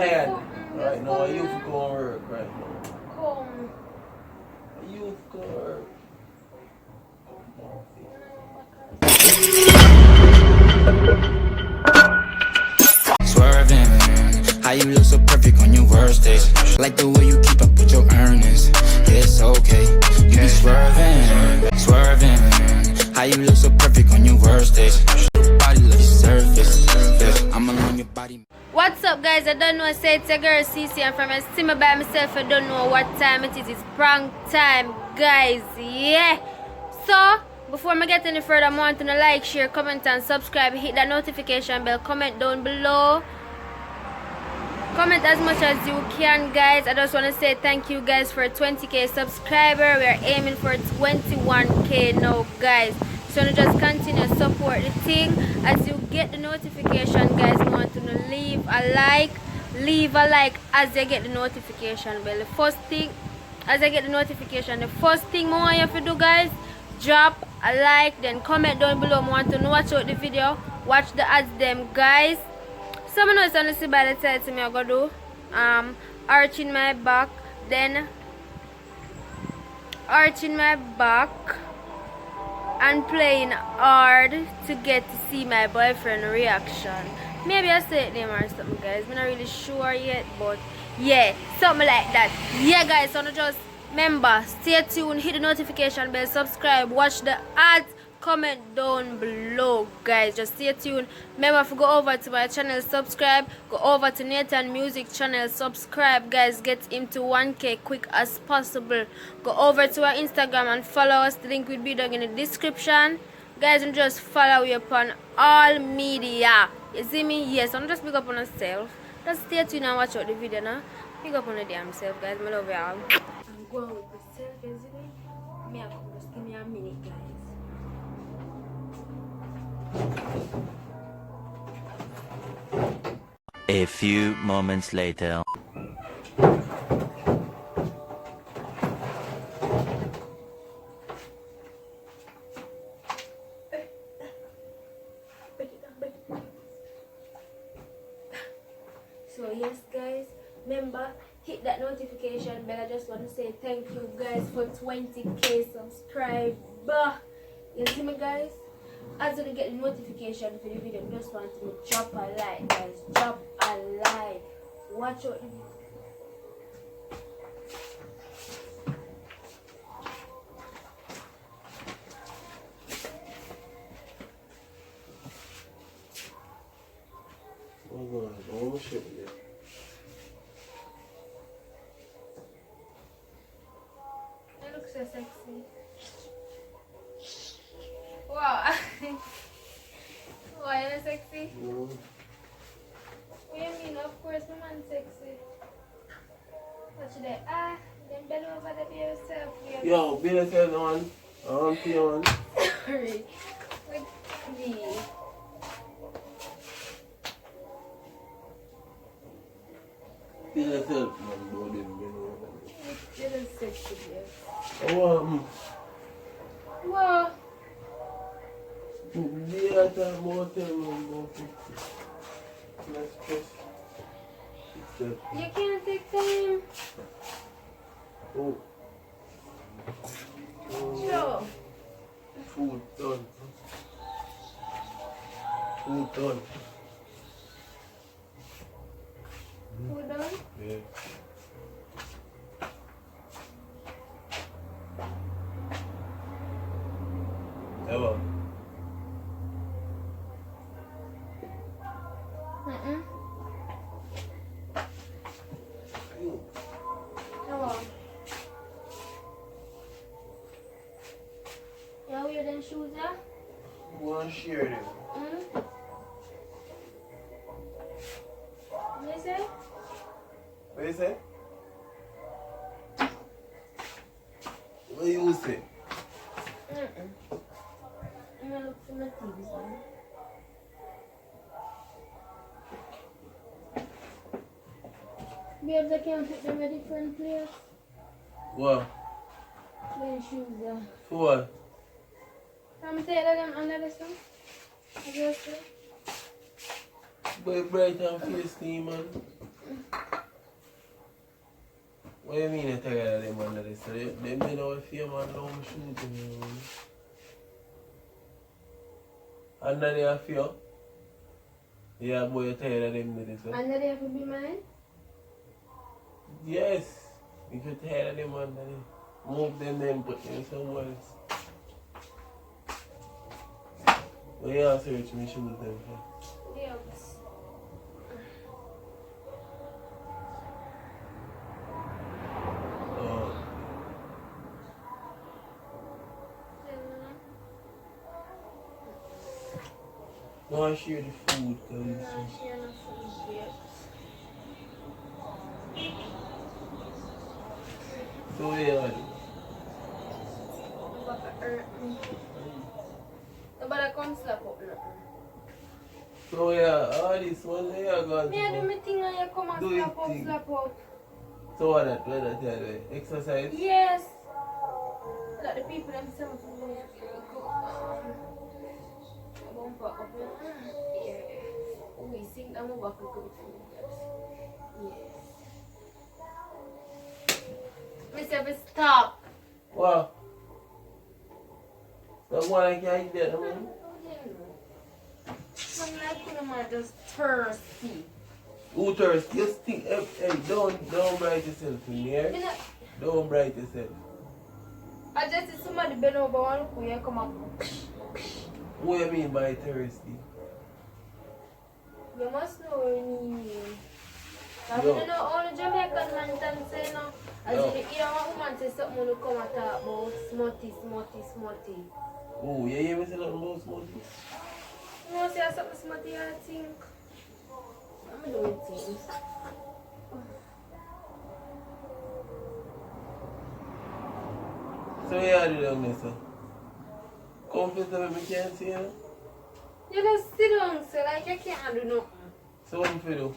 Right now, you for go and work right now. Come. You for go and work. Swerving, how you look so perfect on your worst days. Like the way you keep up with your earnings. It's okay, you be swerving, how you look so perfect on your worst days. Body like surface, yeah, I'm alone your body. What's up, guys? I don't know. I say it's your girl CC. I'm from a simmer by myself. I don't know what time it is. It's prank time, guys. Yeah. So before I get any further, I want to like, share, comment, and subscribe. Hit that notification bell. Comment down below. Comment as much as you can, guys. I just want to say thank you guys for 20k subscriber. We are aiming for 21k now, guys. So just continue to support the thing. As you get the notification, guys, I want to leave a like as you get the notification bell. The first thing, as I get the notification, the first thing I want you to do, guys, drop a like, then comment down below. I want to watch out the video, watch the ads them, guys. So I know it's honestly by the title me I go do arching my back, then arching my back and playing hard to get to see my boyfriend reaction. Maybe I say it name or something, guys. I'm not really sure yet, but yeah, something like that. Yeah, guys, so just remember, stay tuned, hit the notification bell, subscribe, watch the ads, comment down below, guys. Just stay tuned. Remember to go over to my channel, subscribe, go over to Nathan Music channel, subscribe, guys. Get him to 1k quick as possible. Go over to our Instagram and follow us. The link will be down in the description, guys. And just follow you upon all media. You see me? Yes, I'm just big up on myself. Just stay tuned and watch out the video now. Big up on the damn self, guys. I love y'all. I'm going with myself, you see me? Me, I come just give me a minute, guys. A few moments later. So yes, guys, remember, hit that notification bell. I just want to say thank you guys for 20k subscriber. You see me, guys? As you get the notification for the video, just want to drop a like, guys. Drop a like. Watch out the video. Oh, shit, yeah. You look so sexy. Wow. Why are you sexy? No. What do you mean? Of course, my man's sexy. What should I? Then bend over there by yourself. Yo, be yourself on. On to you on. Sorry. With me. Be yourself, man. Body, you know. You're sexy, yes. Oh, Wow. be at a motel, man. Let's press. You can't take time. Oh. Sure. Food done. Food done. Hold on. Yeah. Hello. Hello. You wear them shoes, yeah? You want to share them? What you say? What you say? What you say? I'm gonna look for my TV, son. Babes, I can't put them in a different place. What? Wear shoes, yeah. For what? I'm taking them under this one. I just say. Boy, bright and face, man. What do you mean you're tired of them under this? So they know if you man know I'm shooting you. Under there fear? Yeah, boy, you're tired of them with this. Under there will be mine? Yes. If you're tired of them under there, move them then put them somewhere else. Well, you also search me shoes them for. Yes. No, I share the food, cause it's so yeah. Nobody come slap up nothing. So yeah, all this one they are going Me I do my thing and you come and Do slap your up, thing. slap up. So what that exercise? Yes. Like the people themselves bump up. Yeah. We sing and move back with good food. Yes. Mr. Stop. Wow. Someone I can't eat that, I mean. I'm like I'm just thirsty. Who thirsty? Just think, hey, don't bright yourself in here. You know, Don't bright yourself. I just see somebody bend over and look where you come up. What do you mean by thirsty? You must know what you mean. I Yo. don't know all the Jamaican man can say no. As Yo. if you hear one woman say something you come and talk about smutty. Oh, you hear me say nothing about smoking? You know say something smutty I think. I'm doing things. So yeah, do down there, sir. Comfortable, we can't see you. You just sit down so like you can't do nothing. So what you do?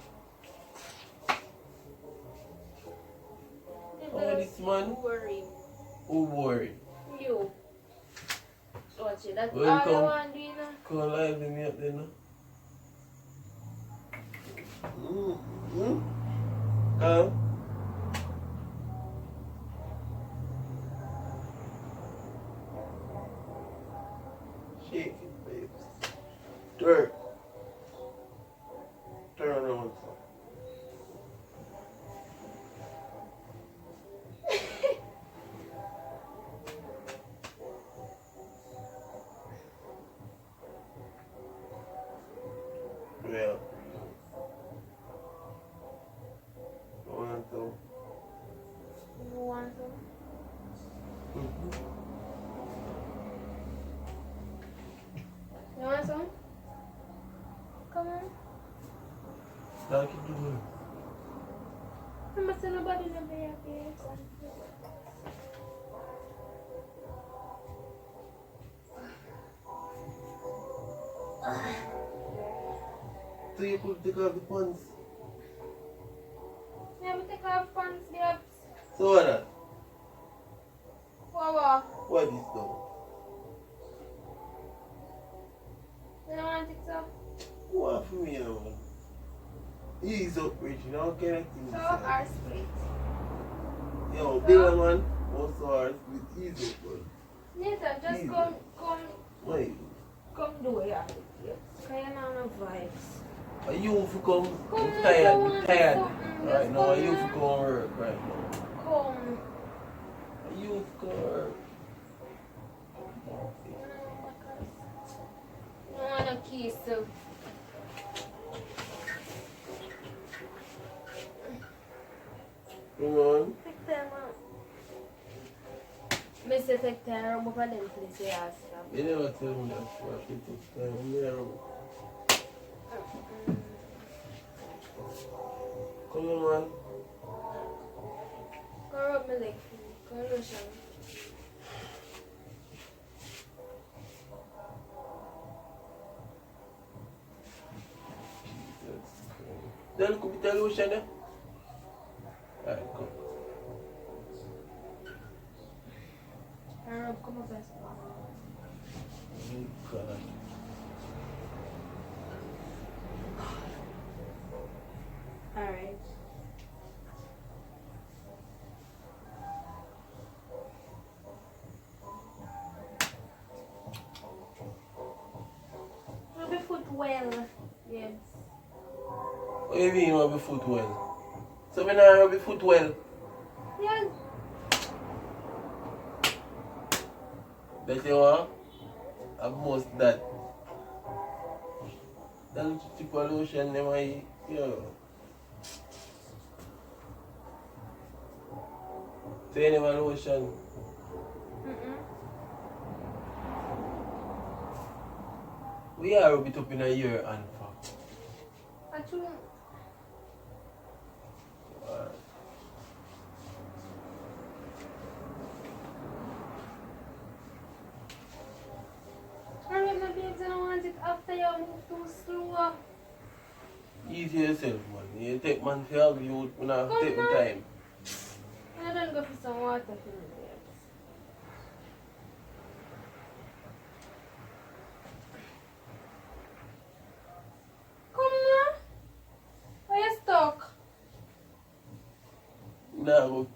You Oh, just this man? worry. Who worried? You. Watch it. That's all Welcome. I want to do, you know. Come live with me up there now. Come. Shake it, babes. Turn. Turn around. Yeah. One, two. You want some? You want some? Come on. Now keep doing I'm not saying nobody never here, babes. So you could take off the pants. Yeah, me take off pants, babes. So what that? Wow. What is though? You don't want it, so? What for me now, man? Ease up, Rich. You know, kind of thing. So, our split. Yo, bigger man. Also, our split. Ease up, man. Nathan, just Easy. come Wait. do it, yeah. Because you know no vibes. Are you for come? Come, I'm tired. come I'm on, tired. come, Right just now, are come you on. for come work right now? Come. Are you for come work? You want a kiss, so. Come on. Take time out. Mr. Take time, but for them place you ask them. You never tell me that. What you take time. I'm there. Come on, man. Go rub my leg for me. Go lotion. Then could be the lotion there. Alright, come. I rub, come up best. Oh, God. Alright. you mean rub your foot well? So me not rub your foot well. Yeah. That you want? At most that. That little tip of lotion them I, yo. So you never lotion? We are rub it up in a year and for. What you want? Alright, my babes, I don't want it after you move too slow. Easy yourself, man. You take man for help you, you have to take the time. I don't go for some water for me, babes. Come now. Why you stuck? No.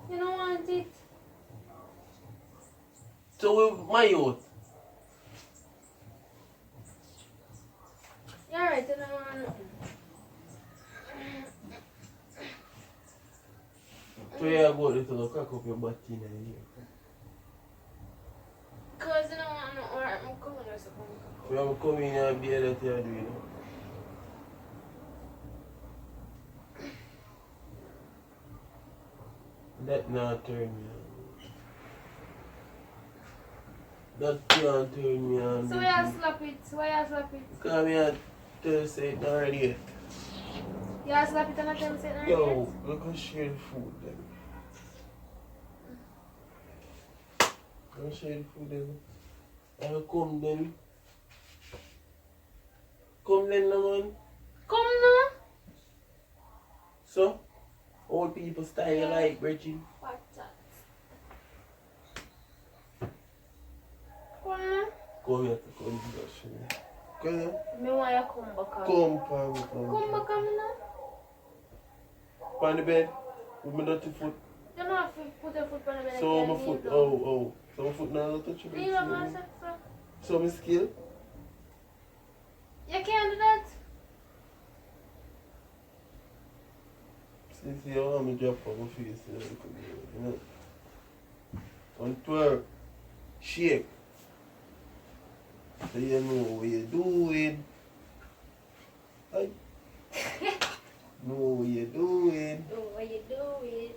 You don't want it? So with my youth, You're right, I don't want nothing. so you go there to crack up your butt in here. Because I don't want no, alright, I'm coming or something. We have come in and be that you are doing. That not turn me on. That can't turn me on. So why you slap it? Why you slap it? Because me had to say it already yet. You slap it and I tell me say it Yo, look at share the food then. Go share the food then. I'll come then. Come then, no man. Come now. So, old people style like Virgin. What that? Come now. Come here to come to the show. Come here. Me want you come back. Come, Pam, Come back on me now. On the bed. With my dirty foot. You don't have to put your foot on the bed. So my foot, oh. So my foot now touch your You don't want bed. to. So my skill. You can't do that. See, you want me drop on my face, you know. And twerk. Shake. So you know what you're doing. Ay. Know what you're doing. Oh, what you doing?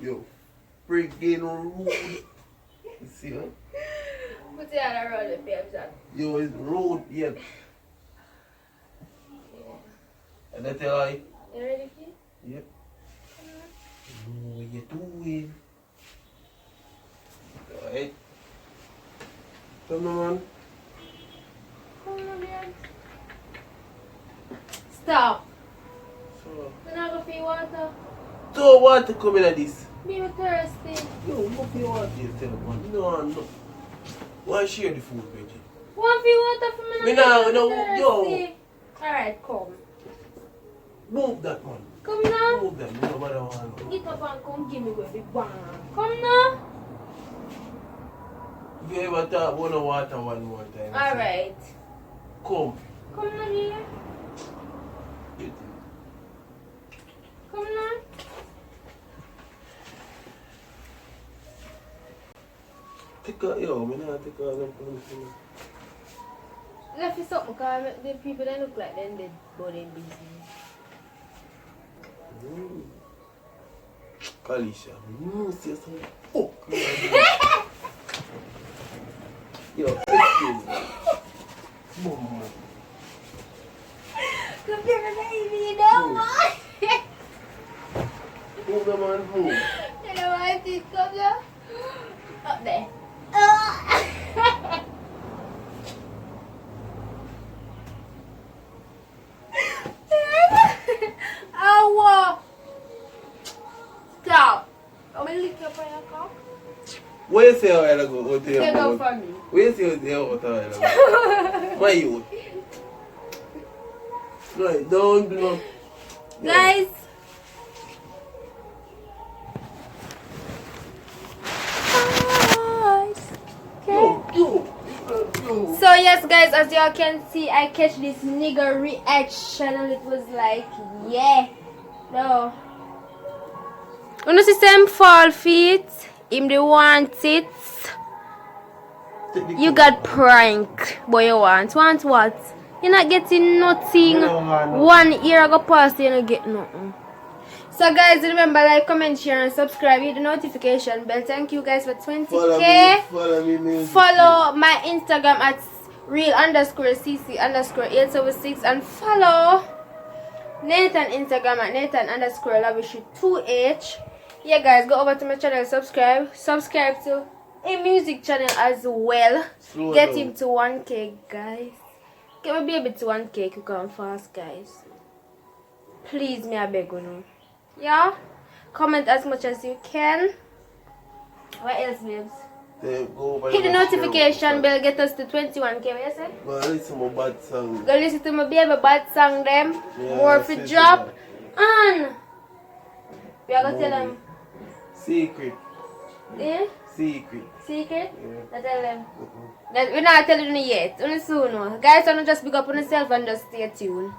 Yo, freaking rude. You see her? Put your hand around the babes. Yo, it's rude, yeah. And that's all. You ready, kid? Yep. Know what you're doing. Alright. Come on. Come on, babes. Stop. So, You're not going to feel water. so what to come in at this? Me thirsty. Yo, what you want to tell man? No. Why share the food, Reggie? Want feel water for me? Me now, no, yo. Alright, come. Move that, man. Come now. Move them. No matter what. Get up and come give me where we want. Come now. If you ever talk about no water one more time. Alright. Come. Come now, dear. You Come now. take a, yo, me not take a no. Left it up because the people that look like them dead body business. Kalisha, say some fuck. Yo, excuse me. Mama. Come here, baby, you don't want it. Move the man, move. You don't want it, come here. Up there. Ow! Stop. I'm gonna lick up on your cock. Where you say a while ago? What you Take about? out from me. Where you say a while ago? My youth. No, don't do no. Guys. Yo. So yes Yes, guys, as y'all can see, I catch this nigga reaction and it was like, yeah. No. When you see them fall feet, him they want it. You got prank. Boy, you want what? You're not getting nothing. 1 year ago past, you don't get nothing. So guys, remember, like, comment, share and subscribe. Hit the notification bell. Thank you guys for 20k. Follow my Instagram at real_cc_876 and follow Nathan Instagram at Nathan_lavish2h. Yeah guys, go over to my channel, subscribe to a music channel as well. Get him to 1k, guys. Get my baby to 1k quick and fast, guys. Please, me I beg you. Yeah? Comment as much as you can. What else, babes? Hit the notification bell, get us to 21k. What you say? Go listen to my bad song. Go listen to my baby bad song them. More for drop. And we are gonna tell them. Secret. Yeah? Secret. Secret? Yeah. I tell them. We're not telling you yet. Only soon. Guys, don't just pick up on yourself and just stay tuned.